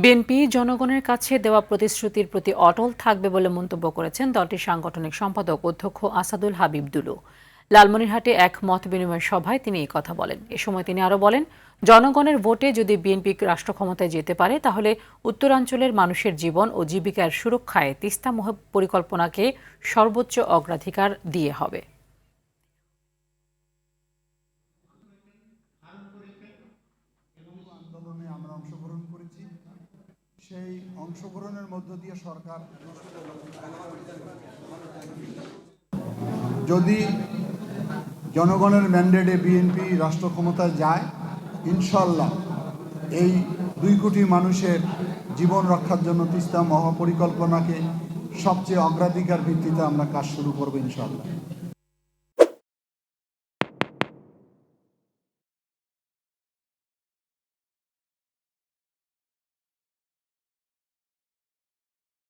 BNP জনগণের কাছে দেওয়া প্রতিশ্রুতির প্রতি অটল থাকবে বলে মন্তব্য করেছেন দলটির সাংগঠনিক সম্পাদক অধ্যক্ষ আসাদুল হাবিব দুলু। লালমনিরহাটে এক মতবিনিময় সভায় তিনি এই কথা বলেন। এ সময় তিনি আরও বলেন, জনগণের ভোটে যদি বিএনপি রাষ্ট্র ক্ষমতায় যেতে পারে তাহলে উত্তরাঞ্চলের মানুষের জীবন ও জীবিকার সুরক্ষায় তিস্তা পরিকল্পনাকে সর্বোচ্চ অগ্রাধিকার দিয়ে হবে। আমরা অংশগ্রহণ করেছি, সেই অংশগ্রহণের মধ্য দিয়ে সরকার যদি জনগণের ম্যান্ডেটে বিএনপি রাষ্ট্র ক্ষমতায় যায়, ইনশাল্লাহ এই 2 কোটি মানুষের জীবন রক্ষার জন্য তিস্তা মহাপরিকল্পনাকে সবচেয়ে অগ্রাধিকার ভিত্তিতে আমরা কাজ শুরু করব ইনশাল্লাহ।